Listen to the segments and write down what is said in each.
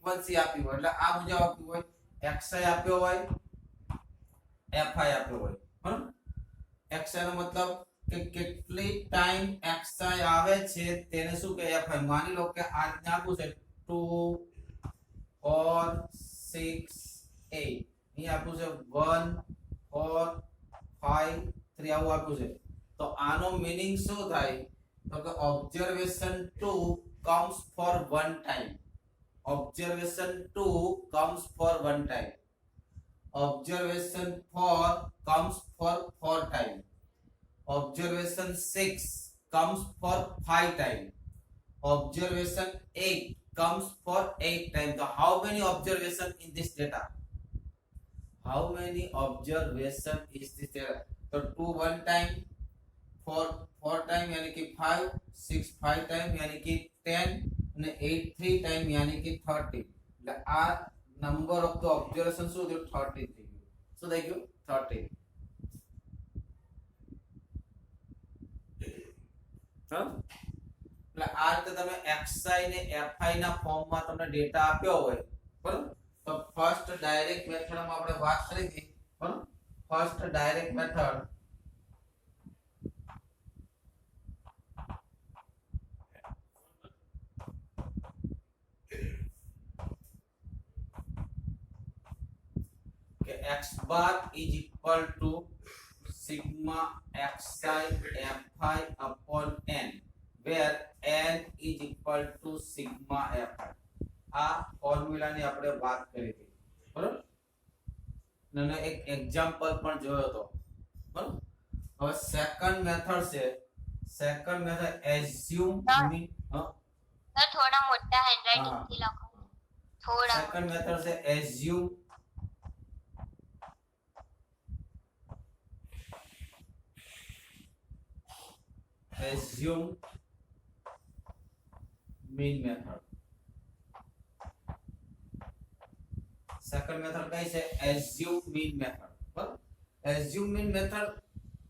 Frequency આપી હોય એટલે આ મુજબ આપ્યું હોય xi આપ્યો હોય fi આપ્યો હોય બરાબર xi નો મતલબ કે કેટલી ટાઈમ xi આવે છે તેને શું કહે fi માની લો કે આ આપ્યું છે 2 4 6 8 અહીં આપ્યું છે 1 4 5 3 આવું આપ્યું છે તો આનો મીનિંગ શું થાય તો કે observation 2 comes for one time observation 2 comes for one time observation 4 comes for 4 time observation 6 comes for 5 time observation 8 comes for 8 time so how many observation in this data how many observation is this data so 2 one time 4 time यानी कि 5 6 5 time यानी कि 10 અને 8 3 time यानी कि 30 એટલે આ number of the observation શું થયું 30 થઈ ગયું શું થઈ ગયું 30 હા એટલે આ રીતે તમે xi ને fi ના ફોર્મમાં તમને ડેટા આપ્યો હોય બરાબર તો ફર્સ્ટ ડાયરેક્ટ મેથડમાં આપણે વાત કરી હતી બરાબર first direct method x bar is equal to sigma xi fi upon n where n is equal to sigma fi આ ફોર્મ્યુલાની આપણે વાત કરી હતી બરાબર અને એક એક્ઝામ્પલ પણ જોયો હતો બરાબર હવે સેકન્ડ મેથડ છે second method assume mean sir થોડા મોટા હેન્ડરાઇટિંગ થી લખો થોડા સેકન્ડ મેથડ છે assume assume mean method second method કઈ છે assume mean method બરાબર assume mean method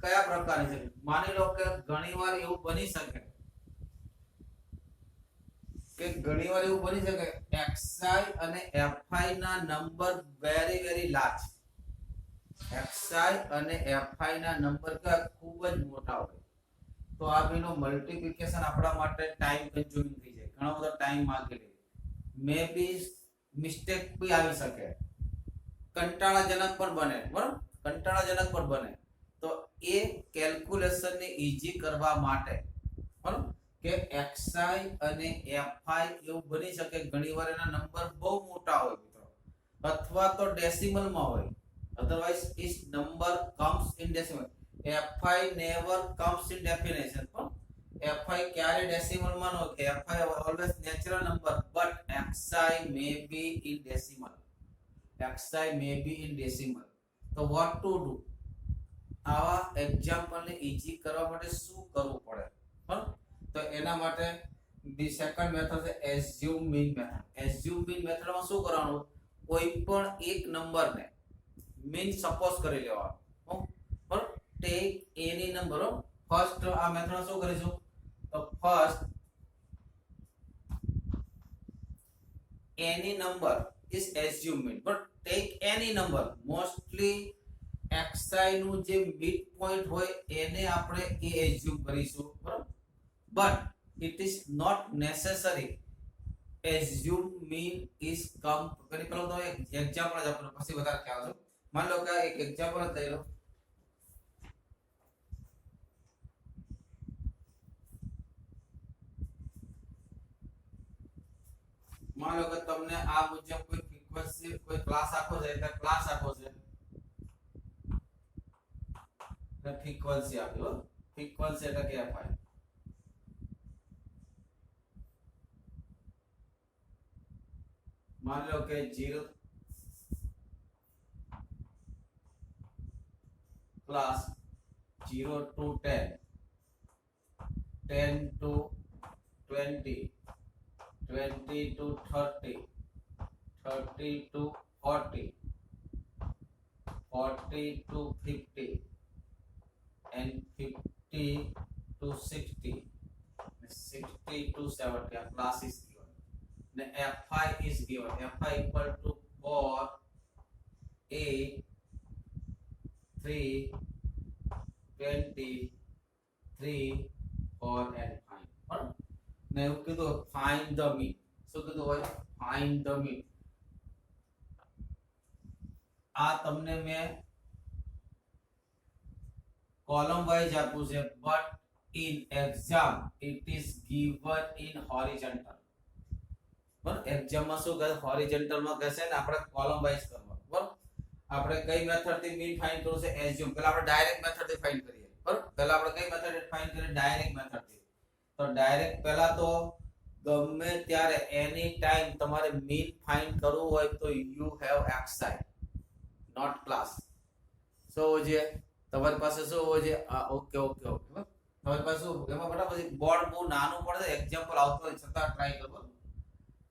કયા પ્રકારની છે માની લો કે ઘણીવાર એવું બની શકે xi અને fi ના નંબર વેરી લાર્જ xi અને fi ના નંબર ખૂબ જ મોટા હોય તો આ બેનો મલ્ટીપ્લિકેશન આપણા માટે ટાઈમ કન્ઝ્યુમિંગ થઈ જાય ઘણો બધો ટાઈમ માંગે લે મે બી મિસ્ટેક ભી આવી શકે કંટાળાજનક પણ બને બરાબર કંટાળાજનક પણ બને તો એ કેલ્ક્યુલેશન ને ઈઝી કરવા માટે બરાબર કે xi અને fi એવું બની શકે ઘણીવાર એના નંબર બહુ મોટા હોય મિત્રો અથવા તો ડેસિમલ માં હોય otherwise is number comes in decimal fi never comes in definition fi ક્યારે ડેસિમલ માં નો કે fi always natural number but xi may be in decimal તો what to do આવા એક્ઝામ્પલ ને ઈઝી કરવા માટે શું કરવું પડે બરાબર તો એના માટે ધી સેકન્ડ મેથડ છે assume mean મેથડમાં શું કરવાનું કોઈ પણ એક નંબર ને મીન સપોઝ કરી લેવાનો બરાબર ટેક એની નંબર ફર્સ્ટ આ મેથડમાં શું કરીશું તો first any number is assumed but take any number mostly xi નું જે મિડ પોઈન્ટ હોય એને આપણે એ એઝ્યુમ કરીશું બરાબર but it is not necessary assume mean is come કરી પેલો તો એક એક્ઝામ્પલ જ આપણે પછી વધારે ખ્યાલ આવશે માન લો કે એક એક્ઝામ્પલ જ લઈ લો मान लो कि तुमने आ मुझे कोई फ्रीक्वेंसी कोई क्लास आखो છે એટલે ક્લાસ આખો છે એટલે ફ્રીક્વન્સી આપ્યો ફ્રીક્વન્સી એટલે કે fi मान लो कि 0 class 0 to 10 10 to 20 20 to 30 30 to 40 40 to 50 and 50 to 60 60 to 70 classes ને fi is given. Fi equal to 4 8 3 20 3 4 and 5 બરાબર ને એવું કીધું find the mean. શું કીધું હોય? find the mean. આ તમને મેં કોલમ વાઇઝ આપ્યું છે, but in exam it is given in horizontal. બરાબર એક્ઝામ માં શું કહે? હોરિઝોન્ટલ માં કહેશે ને આપણે કોલમ વાઇઝ કરવાનું. બરાબર આપણે કઈ મેથડ થી મીન ફાઇન્ડ કરવું છે? એઝ્યુમ. પહેલા આપણે ડાયરેક્ટ મેથડ થી ફાઇન્ડ કરીએ. બરાબર પહેલા આપણે કઈ મેથડ થી ફાઇન્ડ કરીએ? ડાયરેક્ટ મેથડ થી. તો ડાયરેક્ટ પહેલા તો ગમે ત્યારે એની ટાઈમ તમારે મીન ફાઇન્ડ કરવું હોય તો you have xi not class. શું હોવું જોઈએ? તમારી પાસે શું હોવું જોઈએ? Okay okay okay. તમારી પાસે શું એમાં બેટા પછી બોર્ડ બહુ નાનું પડે, એક્ઝામ્પલ આવતો હોય છતાં ટ્રાય કરો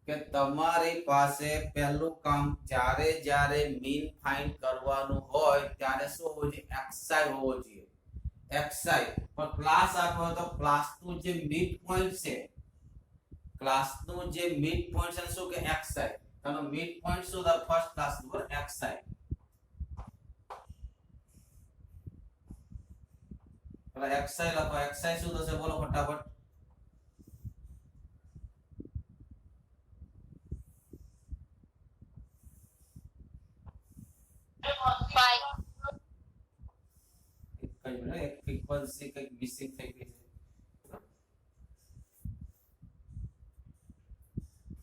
કે તમારી પાસે પહેલું કામ જ્યારે જ્યારે મીન ફાઇન્ડ કરવાનું હોય ત્યારે શું હોવું જોઈએ? xi હોવો જોઈએ. xi પણ ક્લાસ આપ્યો તો ક્લાસનું જે મિડ પોઈન્ટ છે, ક્લાસનું જે મિડ પોઈન્ટ છે શું કે xi. તેનો મિડ પોઈન્ટ શું થાય? ફર્સ્ટ ક્લાસનું બરાબર xi. પેલા xi લખો. xi શું થશે બોલો ફટાફટ? 5 એક ફ્રીક્વન્સી કઈક મિસિંગ થઈ ગઈ છે.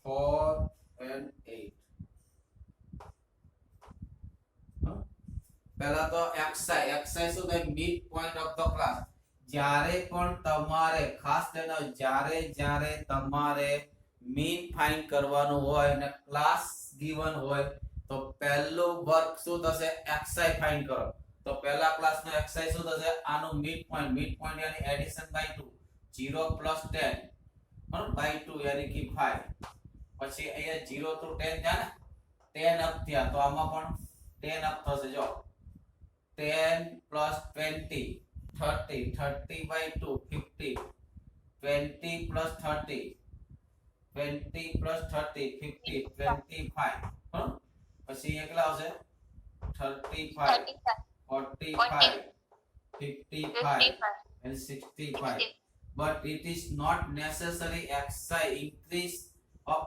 4 and 8. પહેલા તો xi શું થાય? Mid point of the class. જ્યારે પણ તમારે ખાસ કરીને જ્યારે તમારે મીન ફાઇન્ડ કરવાનું હોય અને ક્લાસ ગિવન હોય તો પહેલું વર્ક શું થશે? xi ફાઇન્ડ કરો. તો પહેલા ક્લાસનો xi શું થશે? આનું મિડ પોઈન્ટ યાની એડિશન બાય 2 0 plus 10 બરાબર બાય 2 યાની કે 5. પછી અહીંયા 0 to 10 થયા ને 10 અપ થયા તો આમાં પણ 10 અપ થશે. જો 10 plus 20 30 30 by 2 50 20 plus 30 20 plus 30 50 25 બરાબર પછી એકલા આવશે 35 45 55 and 65. But it is not necessary xi increase of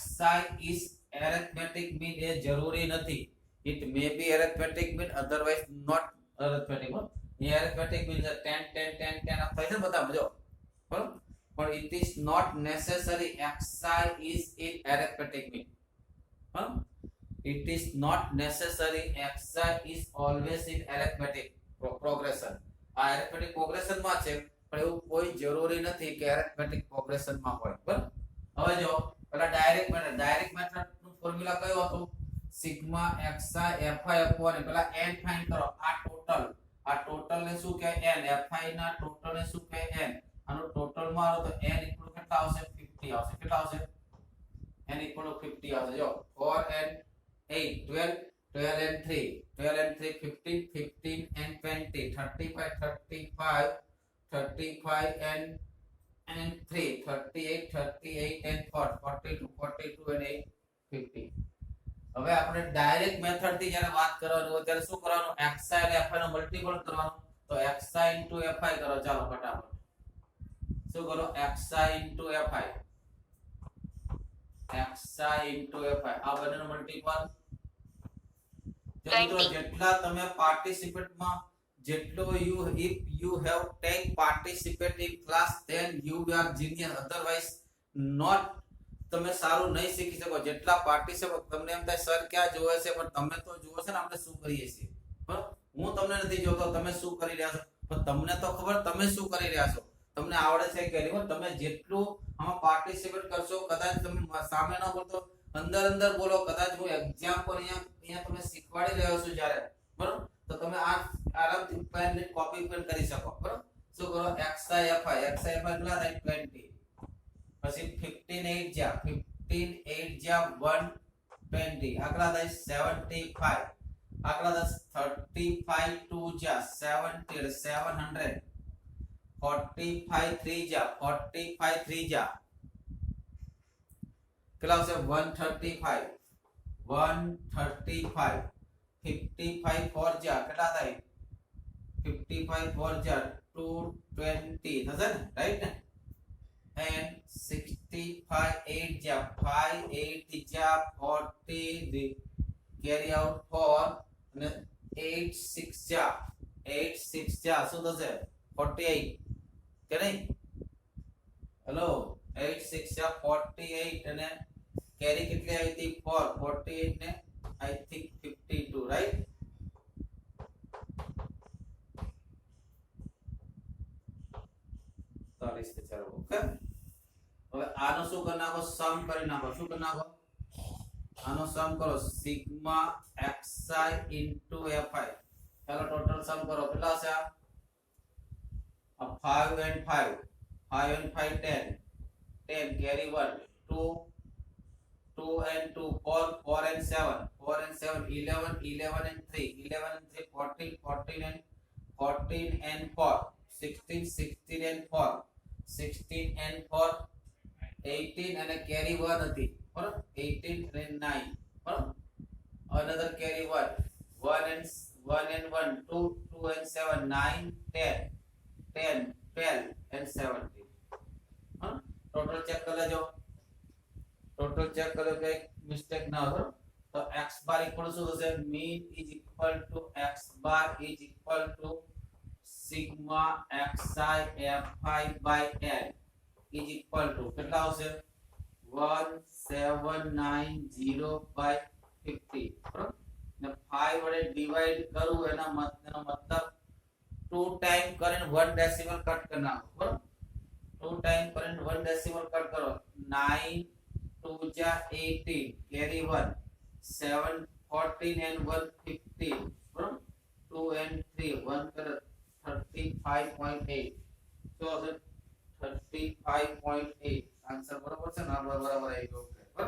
xi is arithmetic mean એ જરૂરી નથી. It may be arithmetic mean, otherwise not arithmetic mean. ये arithmetic mean 10 10 10 10 આ થાય છે બધા જો બરાબર પણ it is not necessary xi is in arithmetic mean. It is not necessary xi is always in arithmetic progression. આ arithmetic progression માં છે પણ એવું કોઈ જરૂરી નથી કે arithmetic progression માં હોય. બરાબર હવે જો પેલા ડાયરેક્ટ મેથડ નું ફોર્મ્યુલા કયો હતો? સિગ્મા xi fi upon પેલા n ફાઇન્ડ કરો. આ ટોટલ ને શું કહે? n. fi ના ટોટલ ને શું કહે? n. આનો ટોટલ મારો તો n ઇક્વલ કેટલા આવશે? 50 આવશે. કેટલા આવશે? n ઇક્વલ 50 આવશે. જો 4 and 8 12 12 and 3 12 and 3 15 15 and 20 35 35 35 and 3 38 38 and 4 42 42 and 8 50. હવે આપણે ડાયરેક્ટ મેથડ થી જ્યારે વાત કરવાનું હોય ત્યારે શું કરવાનું? xi અને fi નો મલ્ટીપલ કરવાનો. તો xi * fi કરો. ચાલો ફટાફટ શું કરો? xi * fi આ બંનેનો મલ્ટીપલ. મિત્રો જેટલા તમે પાર્ટિસિપેટ માં જેટલો if you have take participate in class then you are genius, otherwise not. તમે સારું નહીં શીખી શકો. જેટલા પાર્ટિસિપેટ તમને એમ થાય સર ક્યાં જોવે છે પણ તમે તો જુઓ છો ને આપણે શું કરીએ છીએ. બરાબર હું તમને નથી જોતો તમે શું કરી રહ્યા છો પણ તમને તો ખબર તમે શું કરી રહ્યા છો. તમને આવડે છે કે નહીં. તમે જેટલું આમાં પાર્ટિસિપેટ કરશો કદાચ તમે સામે ન બોલતો અંદર બોલો. કદાચ હું એક્ઝામ્પલ અહીંયા તમને શીખવાડી રહ્યો છું જ્યારે બરાબર તો તમે આ આરામથી પેન ને કોપી પણ કરી શકો. બરાબર શું કરો? xi fi કેટલા થાય? 20 પછી 15 8 જા 15 8 જા 120 આગલા થાય 75 આગલા થાય 35 2 જા 70 700 45 3 જા 45 3 જા કેટલા આવશે 135 135 55 4 જા કેટલા થાય 55 4 જા 220 થશે ને રાઈટ ને and 65 8 જા 5 8 જા 40 carry out 4 અને 8 6 જા 8 6 જા શું થશે 48 કે નહીં હેલો 8 6 જા 48 અને કેરી કેટલી આવી હતી 4 48 ને I think 52 right ઓકે હવે આનો શું કરી નાખો સમ કરી નાખો શું કરી નાખો આનો સમ કરો સિગ્મા xi into fi ચાલો ટોટલ સમ કરો કેટલા છે આ 5 and 5 5 and 5 10 10 carry 1 2 2 and 2 4 4 and 7 4 and 7 11 11 and 3 11 and 3 14 14 and 14 and 4 16 16 and 4 16 and 4 18 and a carry 1 હતી બરાબર 18 and 9 બરાબર another carry 1 1 and 1 2 2 and 7 9 10 10 12 and 17 હા ટોટલ ચેક કરી લેજો टोटल चेक करो कि मिस्टेक ना हो तो x बार इक्वल टू से mean is equal to x bar is equal to sigma xi fi by n is equal to કેટલા આવશે 1790 by 50 બરાબર ને 5 વડે ડિવાઇડ કરું એનો મતલબ 2 ટાઈમ કરીને 1 ડેસિમલ કટ કરना બરાબર 2 ટાઈમ કરીને 1 ડેસિમલ કટ કરો 9 2 ja 18 carry 1 7 14 and 1 15 बराबर 2 and 3 1 कर 35.8 so 35.8 आंसर बराबर છે ના બરાબર આવી ગયો બરાબર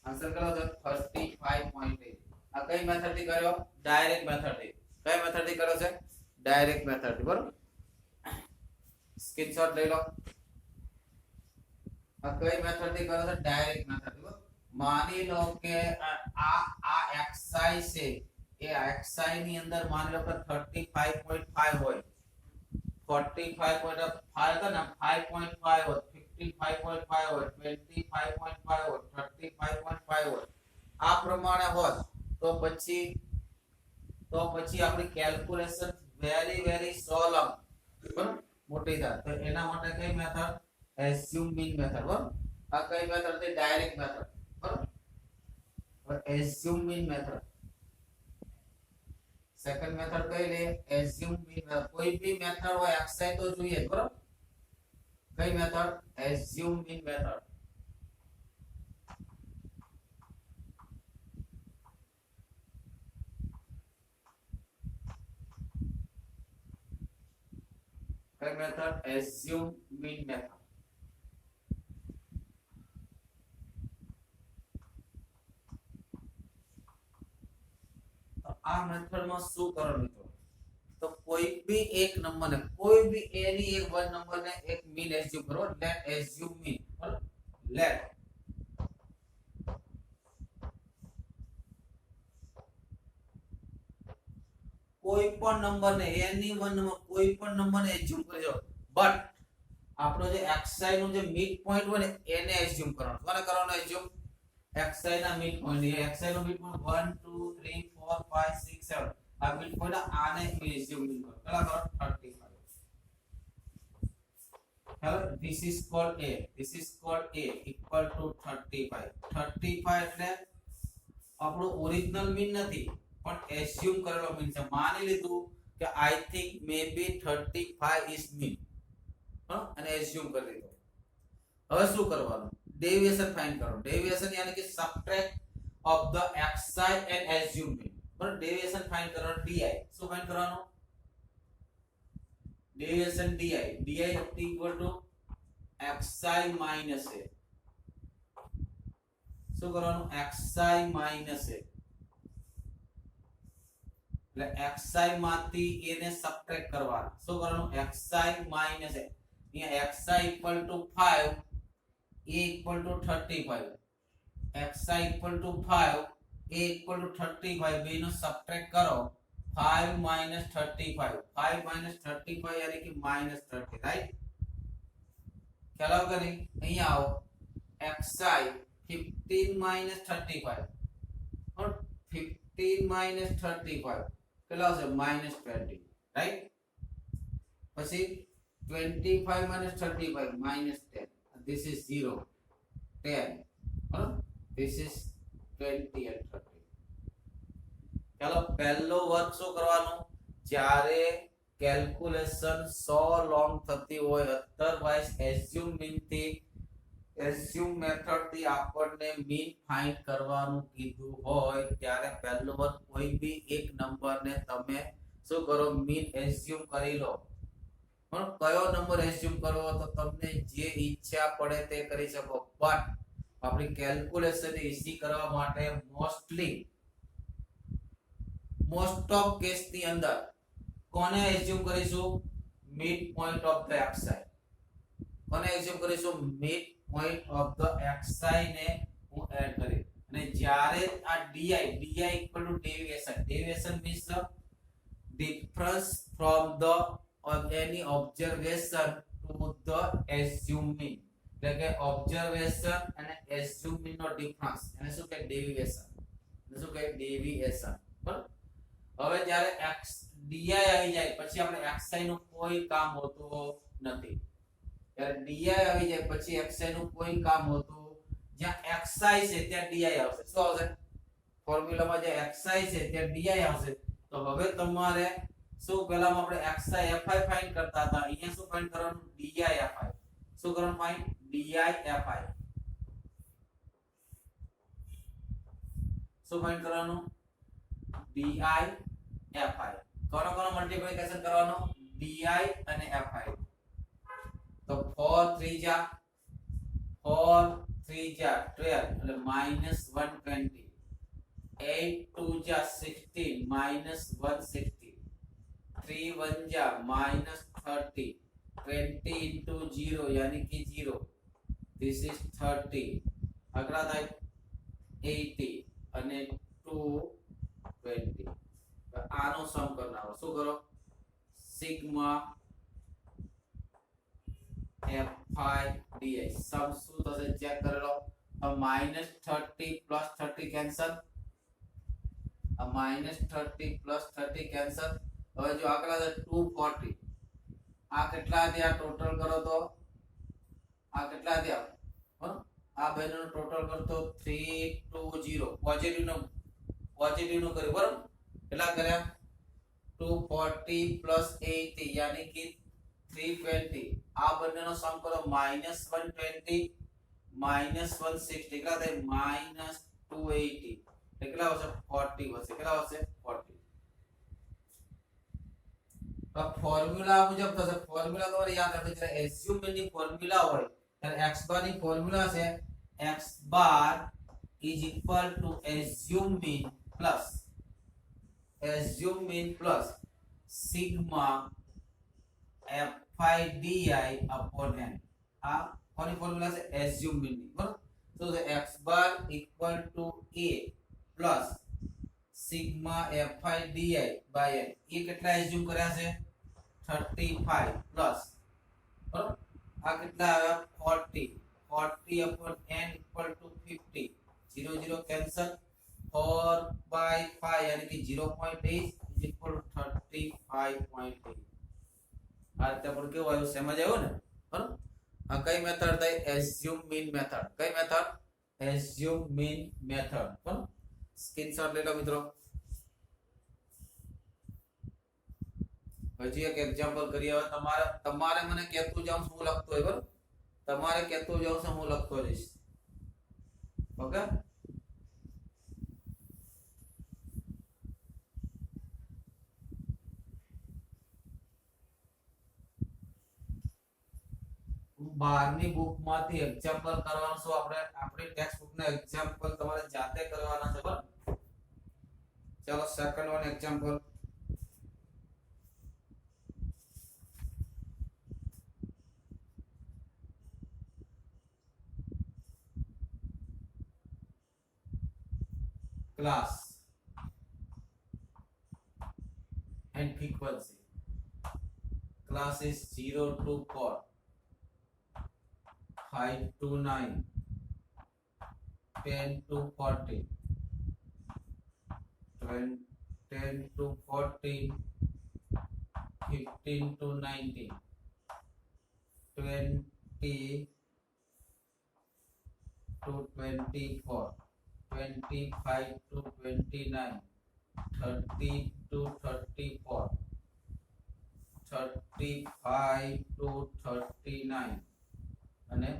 આન્સર કરો તો 35.8 આ કઈ મેથડ થી કર્યો ડાયરેક્ટ મેથડ થી કઈ મેથડ થી કર્યો છે ડાયરેક્ટ મેથડ થી બરાબર સ્ક્રીનશોટ લઈ લો કઈ મેથડ થી કરો છો ડાયરેક્ટ મેથડ થી માની લો કે આ xi છે એ xi ની અંદર માની લો કે 35.5 હોય 45.5 का ना 5.5 હોય 55.5 હોય 25.5 હોય 35.5 હોય આ પ્રમાણે હોય તો પછી આપણી કેલ્ક્યુલેશન વેરી સોલમ બરાબર મોટી થાય તો એના માટે કઈ મેથડ assume mean method बराबर आ कई मेथड थे डायरेक्ट मेथड बराबर और assume mean method second method कई ले assume mean method कोई भी मेथड हो xi तो જોઈએ બરાબર કઈ મેથડ assume mean method કઈ મેથડ assume mean method આ મેથડ માં શું કરો મિત્રો તો કોઈ भी એક નંબર ને કોઈ भी એની એક વન નંબર ને એક મીન એઝ્યુમ કરો લેટ એઝ્યુમ મીન બરાબર લેટ કોઈ પણ નંબર ને એની વન નંબર કોઈ પણ નંબર ને એઝ્યુમ કરજો બટ આપણો જે xi નો જે મિડ પોઈન્ટ હોય ને એને એઝ્યુમ કરવાનો કોને કરવાનો એઝ્યુમ xi ના મિડ પોઈન્ટ એ xi નો મિડ પોઈન્ટ 1 2 3 4 5 6 7 આ મિડ પોઈન્ટ આને એઝ્યુમ કરો કેટલા કરો 35 hello this is called a equal to 35 એટલે આપણો ઓરિજિનલ મીન નથી પણ એઝ્યુમ કરેલો મીન છે માની લીધું કે I think maybe 35 is mean હા અને એઝ્યુમ કરી દીધો હવે શું કરવાનું डेविएशन फाइंड करो डेविएशन यानी कि subtract of the xi and assume mean पर डेविएशन फाइंड करो di सो फाइंड करવાનો deviation di equal to xi minus a so करવાનો xi माइनस a એટલે xi માંથી a ને સબટ્રેક્ટ કરવાનો શું કરવાનું xi માઈનસ a અહીંયા xi equal to 5 a equal to 35 xi equal to 5 a equal to 35 બેનો સબટ્રેક્ટ કરો 5 minus 35 5 minus 35 यानी कि minus 30 राइट ખ્યાલ આવ્યો કે નહીં અહીંયા આવો xi 15 minus 35 और 15 minus 35 કેટલા આવશે minus 20 રાઈટ પછી 25 minus 35 minus 10 this is 0 10 और this is 20 and 30 ચાલો પહેલો વર્ક શું કરવાનો જ્યારે કેલ્ક્યુલેશન 100 લોંગ થતી હોય અધરવાઇઝ એઝ્યુમ મેથડ થી આપણને મીન ફાઇન્ડ કરવાનું કીધું હોય ત્યારે પહેલો વર્ક કોઈ બી એક નંબર ને તમે શું કરો મીન એઝ્યુમ કરી લો પણ કયો નંબર એઝ્યુમ કરવો તો તમને જે ઈચ્છા પડે તે કરી શકો બટ આપણી કેલ્ક્યુલેશન ઈઝી કરવા માટે મોસ્ટ ઓફ કેસ ની અંદર કોને એઝ્યુમ કરીશું mid point of the xi કોને એઝ્યુમ કરીશું mid point of the xi ને હું એડ કરી અને જ્યારે આ di equal to deviation means the difference from the any observation to the assuming એટલે કે ઓબ્ઝર્વેશન અને એઝ્યુમિંગ નો ડિફરન્સ એને શું કહે ડેવિએશન બરાબર હવે જ્યારે x di આવી જાય પછી આપણે xi નું કોઈ કામ હોતું નથી જ્યારે di આવી જાય પછી xi નું કોઈ કામ હોતું જ્યાં xi છે ત્યાં di આવશે શું આવશે ફોર્મ્યુલામાં જે xi છે ત્યાં di આવશે તો હવે તમારે શું પહેલામાં આપણે xi fi ફાઇન્ડ કરતા હતા અહીંયા શું ફાઇન્ડ કરવાનું di fi શું કરવાનું ફાઇન્ડ di fi શું ફાઇન્ડ કરવાનું di fi કોનો મલ્ટીપ્લિકેશન કરવાનો di અને fi તો 4 3 જા 12 એટલે -120 8 2 જા 16 -160 3 1 જા -30 20 into 0 यानी कि 0 this is 30 अगला था 80 અને 220 આનો સમ કરનારો શું કરો સિગ્મા fi di સમ શું થશે ચેક કરી લો -30 + 30 કેન્સલ -30 + 30 કેન્સલ હવે જો આકડા છે 240 આ કેટલા થયા ટોટલ કરો તો આ કેટલા થયા બરાબર આ બેનો ટોટલ કરતો 320 પોઝિટિવ નો કર્યો બરાબર કેટલા કર્યા 240 + 80 यानी कि 320 આ બંનેનો સમ કરો -120 -160 કેટલા થાય -280 કેટલા આવશે 40 વધશે કેટલા આવશે 40 તો ફોર્મ્યુલા મુજબ થશે ફોર્મ્યુલા તમારે યાદ રાખજો જ્યારે એઝ્યુમ ની ફોર્મ્યુલા હોય ત્યારે x બાર ની ફોર્મ્યુલા છે x bar is equal to assume mean plus sigma fi di upon n આ કોની ફોર્મ્યુલા છે એઝ્યુમ મીન ની બરાબર તો x bar equal to a plus sigma fi di by n એ કેટલા એઝ્યુમ કર્યા છે 35 પ્લસ બરાબર આ કેટલા આવ્યા 40 upon n equal to 50 0 0 cancel 4/5 यानी कि 0.8 is equal to 35.8 આ રીતે પણ કેવું આવ્યું સમજ આવ્યો ને બરાબર આ કઈ મેથડ થાય એઝ્યુમ મીન મેથડ કઈ મેથડ એઝ્યુમ મીન મેથડ બરાબર સ્ક્રીનશોટ લઈ લો મિત્રો હજી એક એક્ઝામ્પલ કરીએ હવે તમારે મને કહેતું જાવ શું લખતો હોય બરાબર તમારે કહેતું જાવ હું લખતો જઈશ ઓકે 12ની બુકમાંથી એક્ઝામ્પલ કરવાનું છે આપણે આપણી ટેક્સ્ટ બુકના એક્ઝામ્પલ તમારે જાતે કરવાના છે બરાબર ચલો second one example class and frequency. Class is 0 to 4, 5 to 9, 10 to 40, 10 to 14, 15 to 19, 20 to 24, 25 to 29, 30 to 34, 35 to 39 અને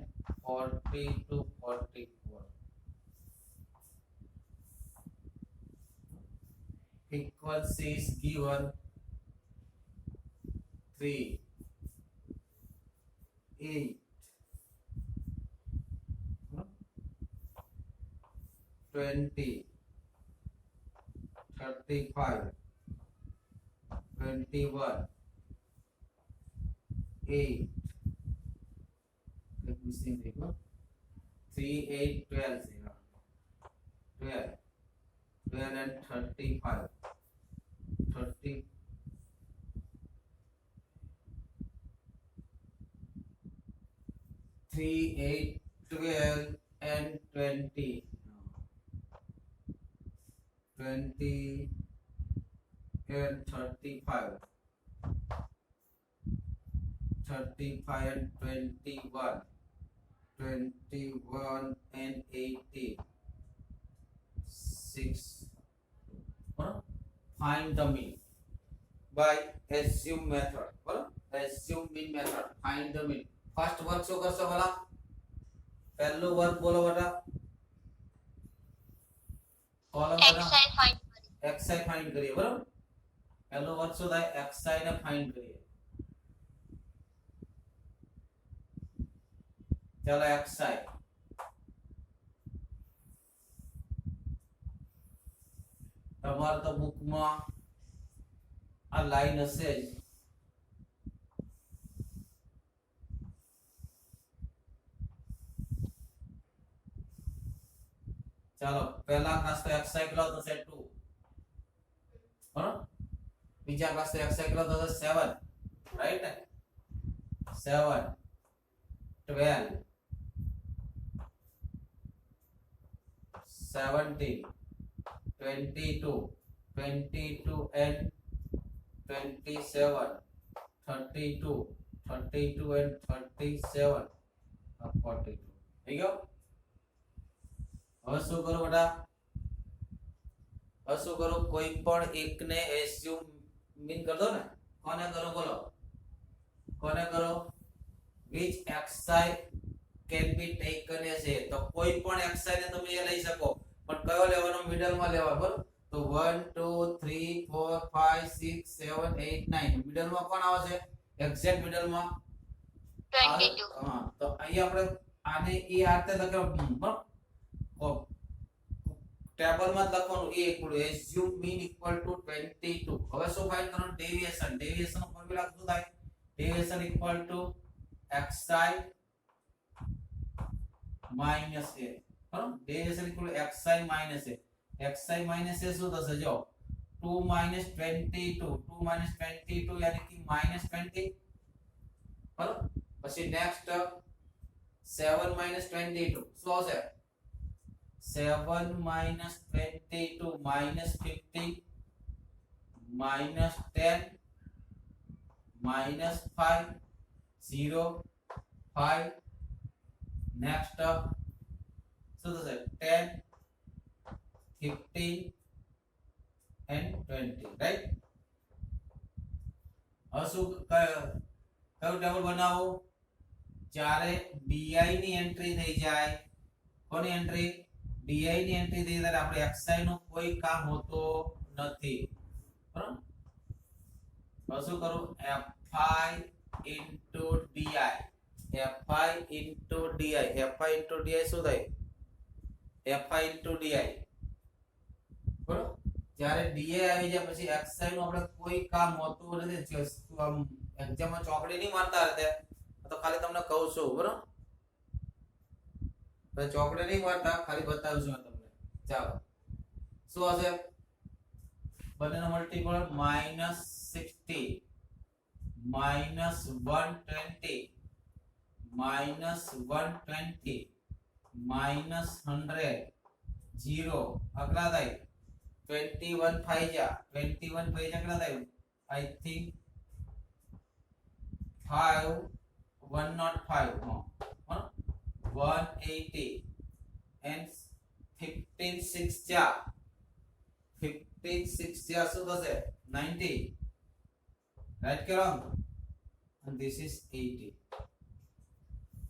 40 to 44. Frequency is given 3, 8, 20, 35, 21, 8, missing 3, 8, 12, 12, 12 and 35, 30, 3, 8, 12 and 20, 20 and 35, 35 and 21, 21 and 18, 6. Find the mean by assume method. Assume mean method. Find the mean. First work show कर सो वाला पहलो work बोलो बेटा column वाला xi find xi find करिए बराबर पहलो work show થાય xi ને फाइंड करिए चलो xi તમાર તો બુક માં આ લાઈન હશે જ चलो पहला क्लास तो xi किलो तो से 2 बराबर बीजा क्लास तो xi किलो तो 7 राइट 7 12 17 22 22 and 27 32 32 and 37 42 થઈ ગયો હવે શું કરો બેટા હવે શું કરો કોઈ પણ એકને એસ્યુમ મીન કર દો ને કોને કરો બોલો કોને કરો which xi can be taken as a તો કોઈ પણ xi ને તમે એ લઈ શકો પણ કયો લેવાનો મિડલ માં લેવા બરાબર તો 1 2 3 4 5 6 7 8 9 મિડલ માં કોણ આવે છે એક્ઝેક્ટ મિડલ માં 22 હા તો અહીં આપણે આને એ આ રીતે લખ્યો બરાબર ટેબલ માં લખવાનું a equal assume mean equal to 22 હવે શું ફાઇન્ડ કરવાનું ડેવિએશન ડેવિએશન નો ફોર્મ્યુલા શું થાય deviation equal to xi minus a બરાબર deviation equal to xi minus a xi minus a શું થશે જો 2 minus 22 2 minus 22 यानी कि minus 20 બરાબર પછી નેક્સ્ટ 7 minus 22 શું આવશે 7 minus 22 minus 50 minus 10 minus 5 0 5 next so this is 10 15 and 20 right હવે શું કયું ટેબલ બનાવો જ્યારે di ની એન્ટ્રી થઈ જાય કોની એન્ટ્રી di ની એન્ટ્રી થઈ ત્યારે આપણે xi નો કોઈ કામ હોતો નથી બરાબર હવે શું કરું fi into di fi into di fi into di શું થાય fi into di બરાબર જ્યારે di આવી જાય પછી xi નું આપણે કોઈ કામ હોતું નથી એક્ઝામ માં ચોકડી નહીં મારતા રહેતા તો ખાલી તમને કહું છું બરાબર તો ચોકડી નહીં મારતા ખાલી બતાવું છું તમને ચાલો શું હશે બંનેનો મલ્ટીપલ -60 -120 -120 -100 0 અગલા થાય 21 થાય જા 21 થાય જા અગલા થાય આઈ થિંક 5 105 हाँ 180 and 15 6 જા 15 6 જા શું થશે 90 રાઈટ કે રોંગ and this is 80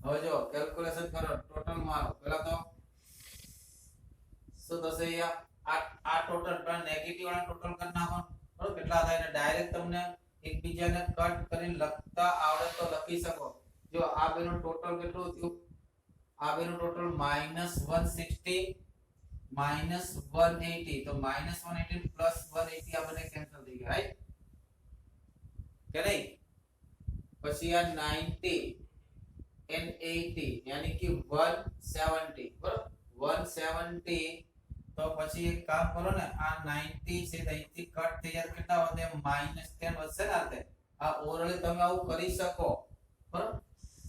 હવે જો કેલ્ક્યુલેશન કરો ટોટલ મારો પહેલા તો શું થશે યાર આ ટોટલ પર નેગેટિવ વાળા ટોટલ કરી નાખો બરોબર કેટલા થાય ને ડાયરેક્ટ તમને એકબીજાને કટ કરીને લખતા આવડે તો લખી શકો જો આ બેનો ટોટલ કેટલું થયું આ બેનો ટોટલ -160 -180 તો -180 પ્લસ 180 આ બંને કેન્સલ થઈ ગયા રાઈટ કે નહીં પછી આ 90 and 80 यानी कि 170 बराबर 170 तो પછી એક કામ કરો ને આ 90 છે અહીંથી કટ થઈ જાય કેટલા વધે -10 વધશે ને આતે આ ઓરલી તમે આવું કરી શકો બરાબર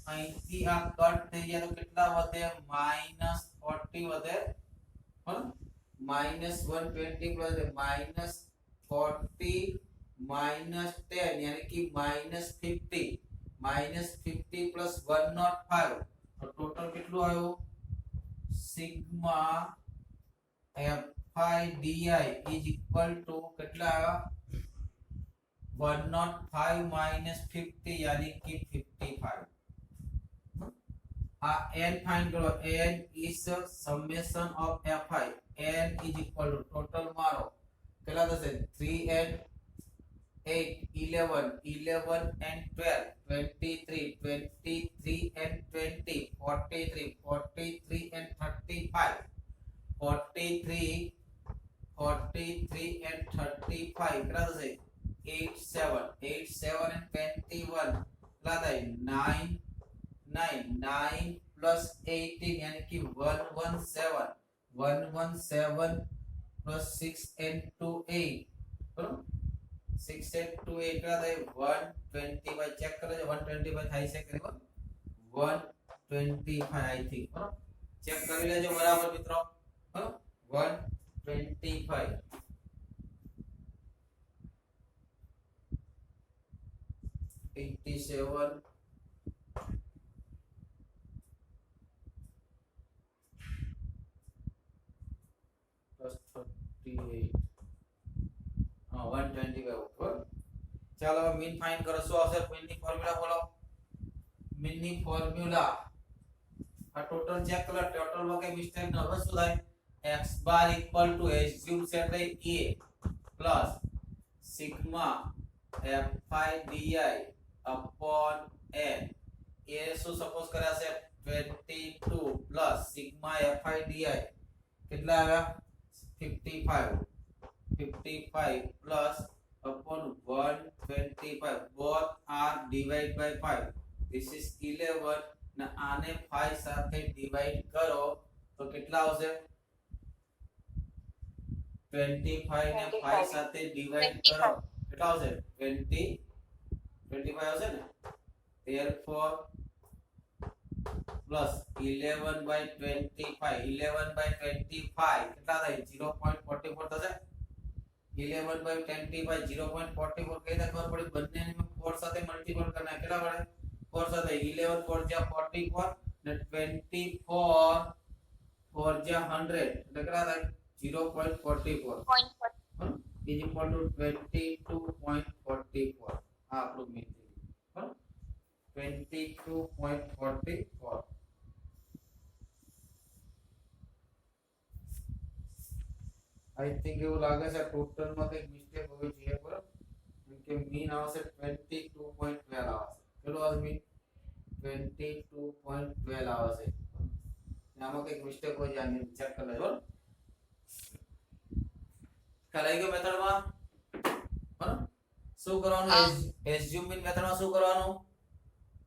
અહીંથી આ કટ થઈ જાય તો કેટલા વધે -40 વધે બરાબર -120 વધે -40 -10 यानी कि -50 -50 plus 105 તો ટોટલ કેટલું આવ્યું sigma fi di is equal to કેટલા આવ્યા 105 50 यानी कि 55 આ n ફાઇન્ડ કરો n is summation of fi n is equal to total મારો કેટલા થશે 3n 8 11 11 and 12 23 23 and 20 43 43 and 35 43 43 and 35 કેટલા થશે 87 87 and 21 કેટલા થાય 9 9 9 plus 18 यानी कि 117 117 plus 6 and 2 8 बराबर 6 and 2 8 का થાય 125 ચેક કરજો 125 થાય છે કે 125 आई थिंक બરાબર ચેક કરી લેજો બરાબર મિત્રો 125 87 plus 38 125 ઉપર ચાલો મીન ફાઇન્ડ કરો શું આવશે મીન ની ફોર્મ્યુલા બોલો મીન ની ફોર્મ્યુલા આ ટોટલ ચેક કરો ટોટલ માં કઈ મિસ્ટેક ન હવે શું થાય x bar equal two assume set a plus sigma fi di upon n એ શું સપોઝ કર્યા છે 22 પ્લસ સિગ્મા fi di કેટલા આવ્યા 55 plus upon 125 both are divided by 5 this is 11 ને આને 5 સાથે ડિવાઈડ કરો તો કેટલા આવશે 25 ને 5 સાથે ડિવાઈડ કરો કેટલા આવશે 25 આવશે ને therefore plus 11 by 25 11 by 25 કેટલા થાય 0.44 થશે 11 by 25 0.44 કઈ રીતે ખબર પડી બંનેને 4 સાથે મલ્ટીપલ કરના કેટલા પડે 4 સાથે 11 4 જા 44 ને 24 4 જા 100 એટલે કેટલા થાય 0.44 is equal to 22.44 આ આપણું મીન બરાબર 22.44 आई थिंक એવું લાગે છે ટોટલ માં કઈ મિસ્ટેક હોવી જોઈએ બરાબર કે મીન આવશે 22.12 આવશે કેટલું આવશે મીન 22.12 આવશે આમાં કઈ મિસ્ટેક હોય જાને ચેક કરી લેજો કલાઈ ગયો મેથડ માં બરાબર શું કરવાનું એઝ્યુમ મીન મેથડ માં શું કરવાનું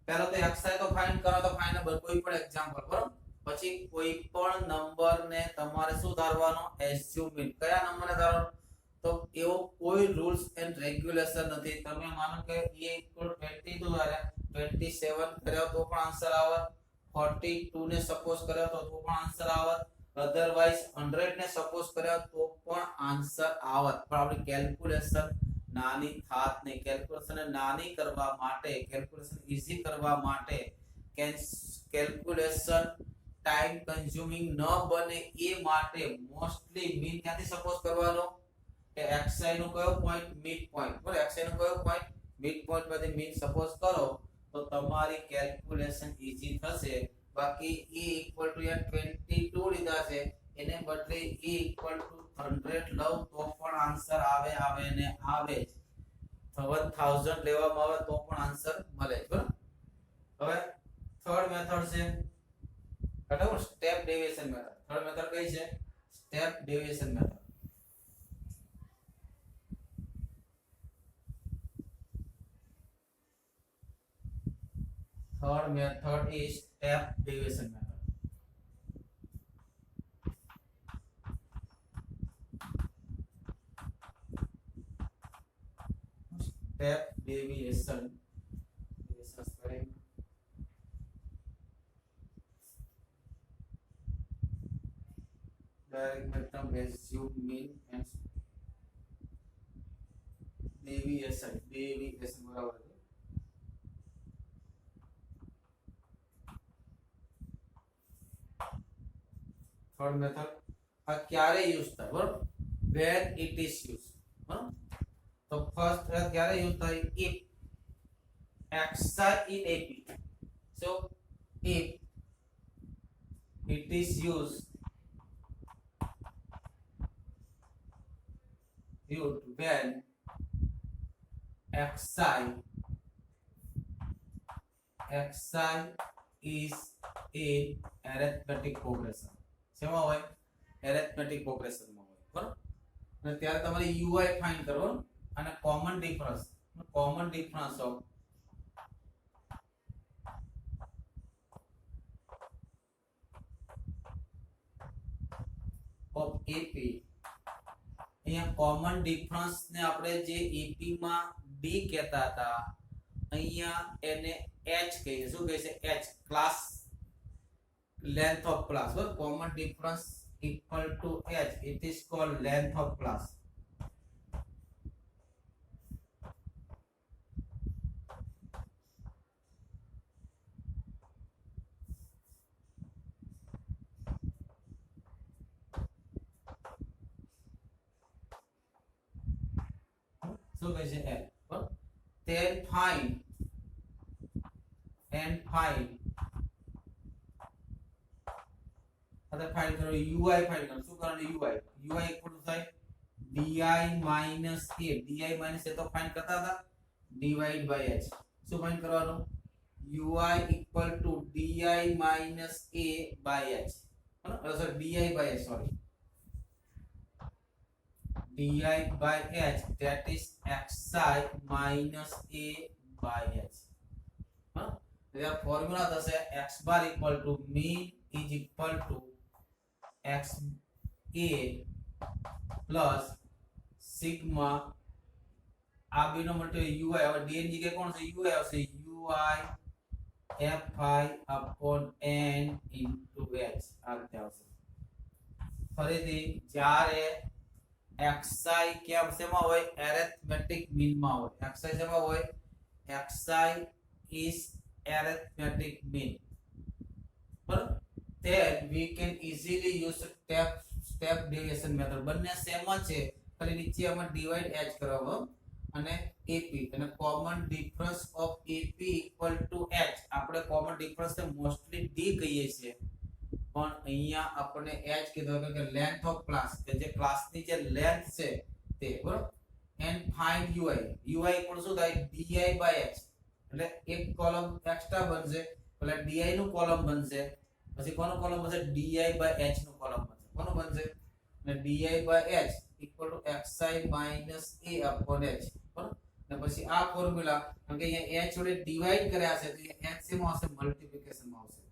પહેલા તો xi તો ફાઇન્ડ કરો તો ફાઇન્ડ કોઈ પણ એક્ઝામ્પલ બરાબર પછી કોઈ પણ નંબર ને તમારે શું ધારવાનો એસ્યુમ મીન કયા નંબરને ધારવાનો તો એવો કોઈ રૂલ્સ એન્ડ રેગ્યુલેશન નથી તમે માનો કે a 22 ધાર્યા 27 કર્યો તો પણ આન્સર આવે 42 ને સપોઝ કર્યો તો પણ આન્સર આવે અધરવાઇઝ 100 ને સપોઝ કર્યો તો પણ આન્સર આવત પણ આપણી કેલ્ક્યુલેશન નાની થાત ને કેલ્ક્યુલેશન નાની કરવા માટે કેલ્ક્યુલેશન ઈઝી કરવા માટે કેલ્ક્યુલેશન ટાઈમ કન્ઝ્યુમિંગ ન બને એ માટે મોસ્ટલી મીન ક્યાંથી સપોઝ કરવાનો કે xi નો કયો પોઈન્ટ મિડ પોઈન્ટ બરાબર xi નો કયો પોઈન્ટ મિડ પોઈન્ટ પરથી મીન સપોઝ કરો તો તમારી કેલ્ક્યુલેશન ઈઝી થશે બાકી e = 22 લીધા છે એને બદલે e = 100 લઉં તો પણ આન્સર આવે ને આવે જ 1000 લેવામાં આવે તો પણ આન્સર મળે બરાબર હવે થર્ડ મેથડ છે બરાબર step deviation method third method કઈ છે step deviation method third method is step deviation method step deviation spelling direct method assume mean and deviation બરાબર છે third method આ ક્યારે યુઝ થાય બરાબર when it is used બરાબર તો ફર્સ્ટ ક્યારે યુઝ થાય if xi in ap so if it is used when xi is a arithmetic progression શેમાં હોય એરિથમેટિક પ્રોગ્રેશનમાં હોય બરાબર અને ત્યારે તમારે UI ફાઇન્ડ કરવો અને કોમન ડિફરન્સ ઓફ AP અહીંયા કોમન ડિફરન્સ ને આપણે જે AP માં D કહેતા હતા અહીંયા એને H કહીએ શું કહે છે H class length of class well common difference equal to h it is called length of class so guys l well then find आता फाइंड करो UI फाइंड करो શું કરવાનું UI ઇક્વલ ટુ થાય di minus a તો find કરતા હતા divide by h શું ફાઇન્ડ કરવાનું UI equal to di minus a by h બરાબર sir di by h sorry di by h that is xi minus a by h બરાબર એટલે formula થશે x bar equal to mean is equal to x a plus sigma આ b નો મતલબ ui હવે d ની જગ્યાએ કોણ છે ui આવશે ui fi upon n into h આ રીતે આવશે ફરીથી જ્યારે xi કેમ શેમાં હોય એરિથમેટિક મીન માં હોય xi શેમાં હોય xi is arithmetic mean but then we can easily use step deviation method બંને સેમ છે ખાલી નીચે અમે ડિવાઇડ h કરાવો અને ap અને common difference of ap equal to h આપણે કોમન ડિફરન્સ ને મોસ્ટલી d કહીએ છીએ પણ અહીંયા આપણે h કીધો કે લેન્થ ઓફ ક્લાસ કે જે ક્લાસ ની જે લેન્થ છે તે બરાબર and find ui ઇક્વલ શું થાય di by h એટલે એક કોલમ એક્સ્ટ્રા બનશે એટલે di નું કોલમ બનશે પછી કોનો કોલમ બનશે di by h નું કોલમ બનશે કોનો બનશે એટલે di by h equal to xi minus a upon h બરાબર અને પછી આ ફોર્મ્યુલા કારણ કે અહીંયા h જોડે ડિવાઇડ કર્યા છે તો h શેમાં આવશે મલ્ટીપ્લિકેશન માં આવશે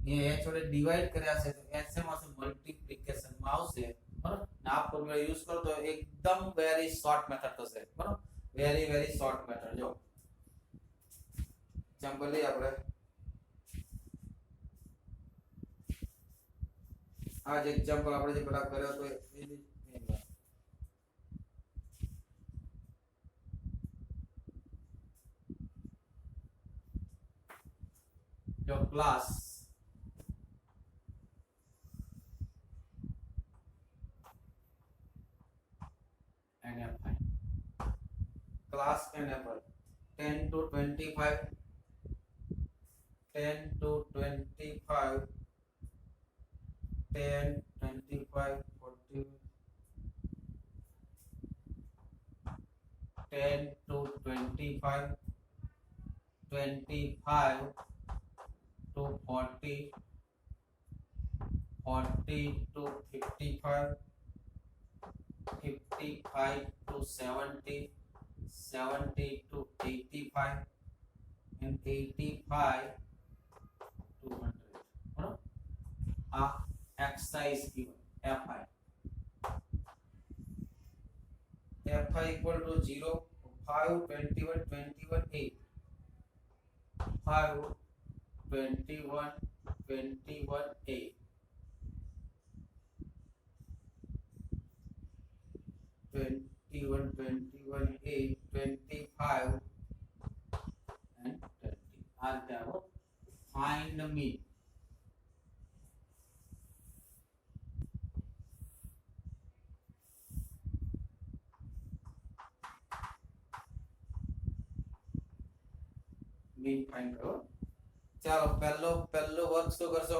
ये h વડે ડિવાઈડ કર્યા છે તો h શેમાં આવશે મલ્ટીપ્લિકેશન માં આવશે બરાબર ને આ ફોર્મ્યુલા યુઝ કરો તો એકદમ વેરી શોર્ટ મેથડ થશે બરાબર વેરી શોર્ટ મેથડ જો એક્ઝામ્પલ લઈએ આપણે આ જ એક્ઝામ્પલ આપણે જે પેલા કર્યો તો જો class NFI class NFI 10 to 25 10 to 25 10 25 40 10 to 25 25 to 40 40 to 55 55 to 70 70 to 85 and 85 to 100 બરાબર આ exercise given fi equal to 0 5 21 21 8 5 21 21 8 21 21 8 25 and 30 are there find the mean mean find करो चलो पहलो वर्क शो करशो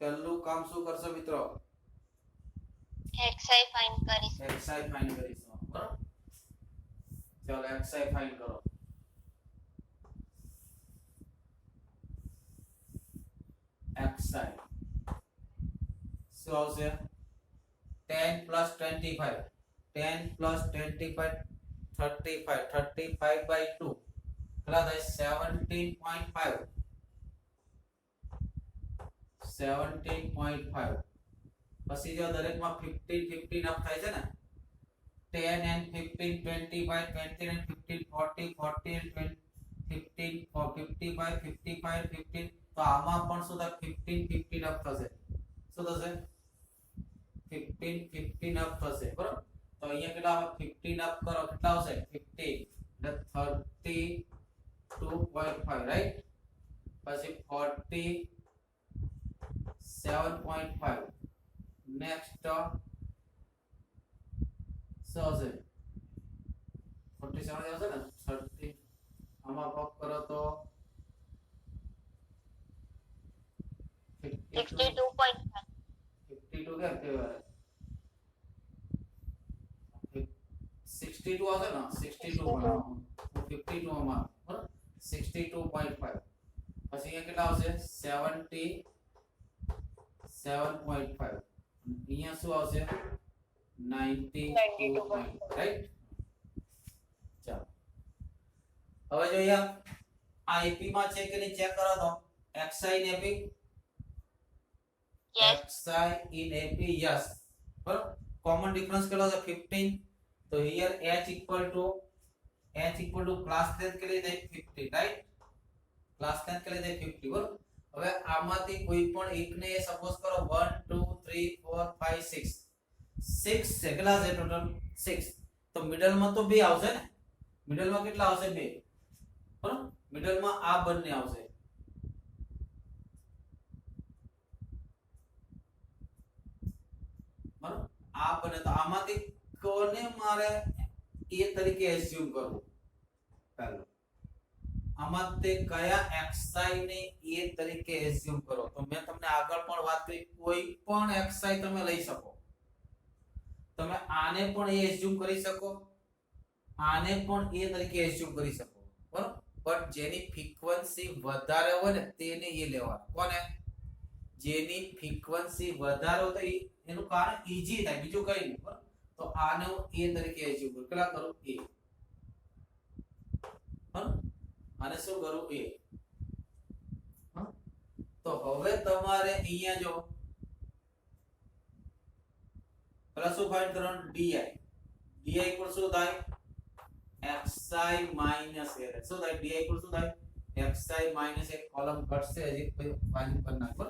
पहलू काम शू करशो मित्रों xi फाइंड કરીશ xi फाइंड કરીશું બરાબર चलो xi फाइंड करो xi શું આવશે 10 plus 25 10 plus 25 35 35 by 2 કેટલા થાય 17.5 17.5 પછી જો દરેકમાં 15 15 અપ થાય છે ને 10 and 15 25 20 and 15 40 40 and 20 15 for 55 55 15 તો આમાં પણ શું થાય 15 15 અપ થશે શું થશે 15 15 અપ થશે બરાબર તો અહીંયા કેટલા 15 અપ કરો કેટલા આવશે 50 એટલે 32.5 રાઈટ પછી 47.5 નેક્સ્ટ શું આવશે 47 આવશે ને 30 આમાં પપ કરો તો 62.5 52 કેમ કહેવાય 62 આવશે ને 62 બનાવો 52 આમાં બરાબર 62.5 પછી અહીંયા કેટલા આવશે 77.5 અહીંયા શું આવશે 92.5 રાઈટ ચાલો હવે જો અહીંયા આ એપી માં છે કે નહીં ચેક કરો તો xi in ap yes xi in ap yes બરાબર કોમન ડિફરન્સ કેટલો છે 15 तो here h equal to class 10 के लिए दे 50 राइट क्लास 10 के लिए दे 50 बराबर હવે આમાંથી કોઈ પણ એકને સપોઝ કરો 1 2 3 4 5 6 6 છે કેટલા છે ટોટલ 6 તો મિડલ માં તો બે આવશે ને મિડલ માં કેટલા આવશે બે બરાબર મિડલ માં આ બંને આવશે બરાબર આ બંને તો આમાંથી કોને મારે એ તરીકે એસ્યુમ કરવું પહેલો આમાં તે કયા xi ને એ તરીકે એસ્યુમ કરો તો મેં તમને આગળ પણ વાત કરી કોઈ પણ xi તમે લઈ શકો તમે આને પણ એ એસ્યુમ કરી શકો આને પણ એ તરીકે એસ્યુમ કરી શકો બરાબર બટ જેની ફ્રીક્વન્સી વધારે હોય ને તેને એ લેવાનું કોને જેની ફ્રીક્વન્સી વધારે હોય તો એનું કારણ ઈઝી થાય બીજું કઈ નહીં બરાબર तो आने ए तरीके एज्यूम करो કેટલા કરો a બરાબર અને શું કરું a હા? તો હવે તમારે અહીંયા જો પેલા શું ફાઇન્ડ કરવાનું di ઇક્વલ શું થાય xi માઈનસ a શું થાય di ઇક્વલ શું થાય xi માઈનસ એક કોલમ ઘટશે હજી કોઈ ફાઇન્ડ કરી નાખો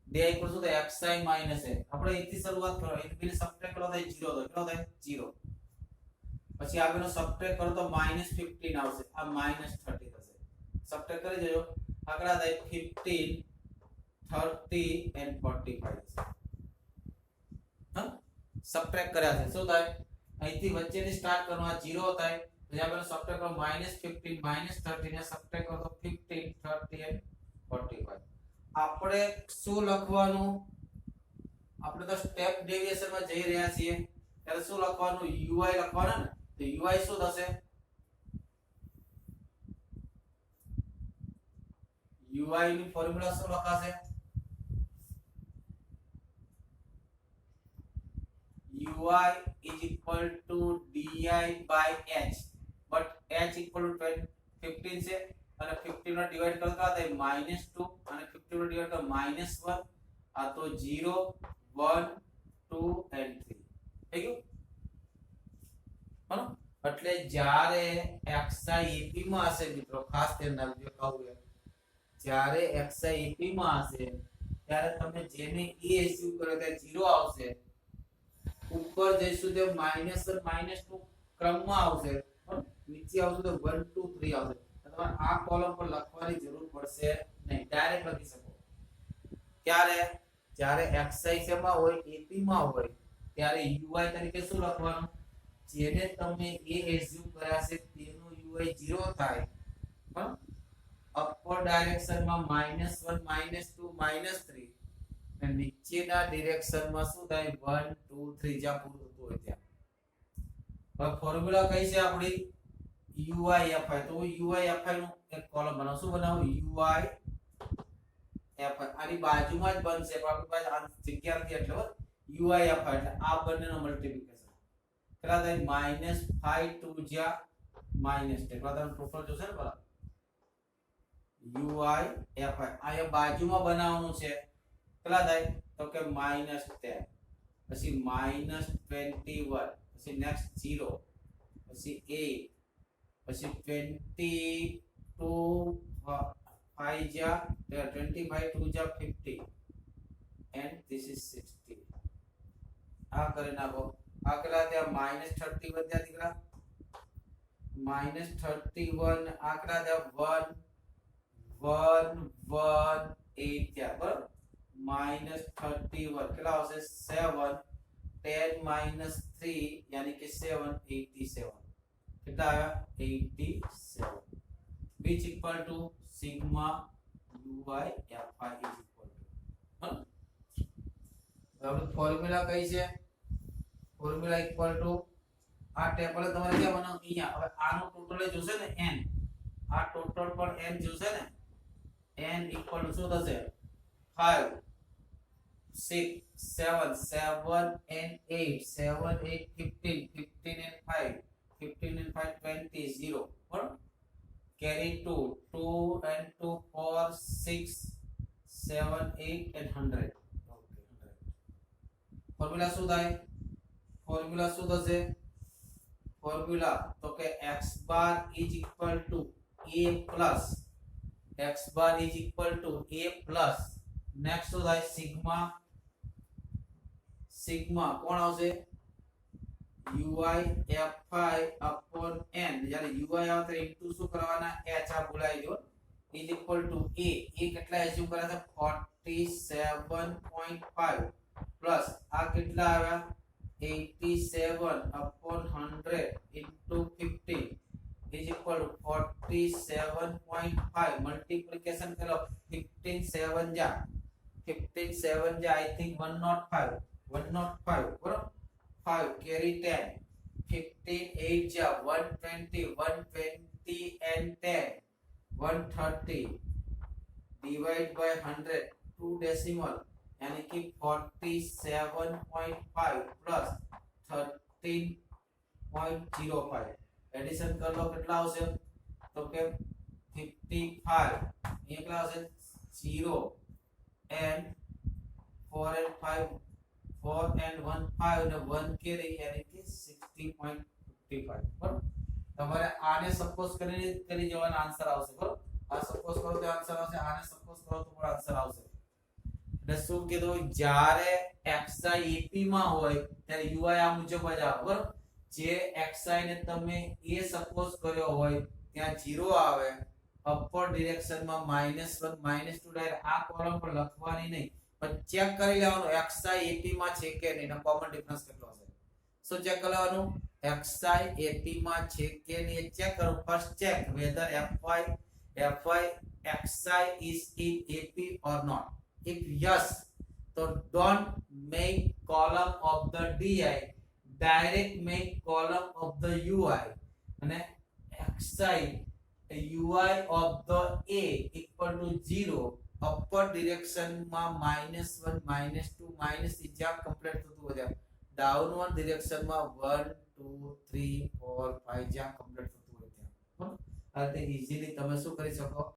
di ઇક્વલ શું થાય xi માઈનસ a આપણે અહીંથી શરૂઆત કરો અહીંથી સબટ્રેક્ટ કરો થાય 0 તો કેટલો થાય 0 પછી આગળનો સબટ્રેક્ટ કરો તો -15 આવશે આ -30 થશે સબટ્રેક્ટ કરી દેજો આગળ થાય 15 30 and 45 થશે હા સબટ્રેક્ટ કર્યા છે શું થાય અહીંથી વચ્ચેની સ્ટાર્ટ કરવાનો 0 થાય પછી આગળ સબટ્રેક્ટ કરો -15 -30 ને સબટ્રેક્ટ કરો તો 15 30 and 45 આપણે શું લખવાનું આપણે તો સ્ટેપ ડેવિએશન માં જઈ રહ્યા છીએ ત્યારે શું લખવાનું ui લખવાનું ને તો ui શું થશે ui ની ફોર્મ્યુલા શું લખાશે ui is equal to di by h but h equal to 15 છે અને 15 નો ડિવાઇડ કરો તો થાય -2 અને 15 નો ડિવાઇડ કરો -1 આ તો 0 1 2 and 3 થઈ ગયું બરાબર એટલે જ્યારે xi ep માં હશે મિત્રો ખાસ ધ્યાન રાખજો કહું જ્યારે xi ep માં હશે ત્યારે તમે જેને e એસ્યુમ કરો તે 0 આવશે ઉપર જઈશું તો -1 -2 ક્રમમાં આવશે નીચે આવશે તો 1 2 3 આવશે તમારે આ કોલમ પર લખવાની જરૂર પડશે નહીં ડાયરેક્ટ લખી શકો ત્યારે જ્યારે xi શેમાં હોય ap માં હોય ત્યારે ui તરીકે શું લખવાનું જેને તમે a એસ્યુમ કર્યા છે તેનો ui 0 થાય બરાબર અપર ડાયરેક્શનમાં -1 -2 -3 અને નીચેના ડિરેક્શનમાં શું થાય 1 2 3 જ્યાં પૂરું થતું હોય ત્યાં હવે ફોર્મ્યુલા કઈ છે આપણી uifi તો uifi નું એક કોલમ બનાવો શું બનાવો uifi આની બાજુમાં જ બનશે પણ આપણી પાસે આ જગ્યા નથી એટલે uifi એટલે આ બંનેનો મલ્ટીપ્લિકેશન કેટલા થાય -5 2 જ્યાં -10 કેટલા થાય ટોટલ જોશે ને બરાબર uifi આ બાજુમાં બનાવવાનું છે કેટલા થાય તો કે -10 પછી -21 પછી નેક્સ્ટ 0 પછી 8 પછી 22 5 જા 25 2 જા 50 and this is 60 આ કરી નાખો આ કેટલા થયા -31 થયા દીકરા -31 આંકડા થયા 1 1 1 8 થયા બરાબર -31 કેટલા આવશે 7 10 3 यानी कि 7 87 कितना आया 87 which equal to sigma ui fi is equal to હવે ફોર્મ્યુલા કઈ છે ફોર્મ્યુલા ઇક્વલ ટુ આ ટેબલ તમારે ક્યાં બનાવવાનું અહીંયા હવે આનું ટોટલ જોશે ને n આ ટોટલ પણ n જોશે ને n ઇક્વલ ટુ શું થશે 5 6 7 7 and 8 7 8 15 15 and 5 15 and 5 20 0 બરાબર carry 2 2 and 2 4 6 7 8 and 100 okay 100 formula શું થાય ફોર્મ્યુલા શું થશે ફોર્મ્યુલા તો કે x bar is equal to a plus x bar is equal to a plus next શું થાય સિગ્મા સિગ્મા કોણ આવશે ui fi upon n જ્યારે ui આવે તો ઇન્ટુ શું કરવાના h આ ભૂલાઈ ગયો is equal to a કેટલા એસ્યુમ કર્યા છે 47.5 પ્લસ આ કેટલા આવ્યા 87 upon 100 into 50 is equal to 47.5 multiplication કરો 15 7 જા 15 7 જા I think 105 બરાબર 5 carry 10 15 8 જા 120 120 and 10 130 divide by 100 2 decimal यानी कि 47.5 plus 13.05 एडिशन कर लो कितना આવશે તો કે 55 અહીંયા કેટલા આવશે 0 and 4 and 5 4 and 1 5 અને 1 કેરી યાની કે 60.55 બરાબર તમારે આને સપોઝ કરીને કરી જવાનો આન્સર આવશે બરાબર આ સપોઝ કરો તો આન્સર આવશે આને સપોઝ કરો તો પણ આન્સર આવશે એટલે શું કીધું જ્યારે xi ap માં હોય ત્યારે ui આ મુજબ જ આવે બરાબર જે xi ને તમે a સપોઝ કર્યો હોય ત્યાં 0 આવે અપર ડિરેક્શન માં -1 -2 ડાયરેક્ટ આ કોલમ પર લખવાની નહીં પણ ચેક કરી લેવાનું xi ap માં છે કે નહીં એનો કોમન ડિફરન્સ કેટલો હશે સો ચેક કરી લેવાનું xi ap માં છે કે નહીં ચેક કરો first check whether fy xi is in ap or not if yes so don't make column of the di direct make column of the ui અને xi ui of the a equal to 0 upper direction માં -1 -2 -3 જ્યાં complete થતું હોય downward direction માં 1 2 3 4 5 જ્યાં complete થતું હોય ત્યાં બરાબર આ રીતે ઈઝીલી તમે શું કરી શકો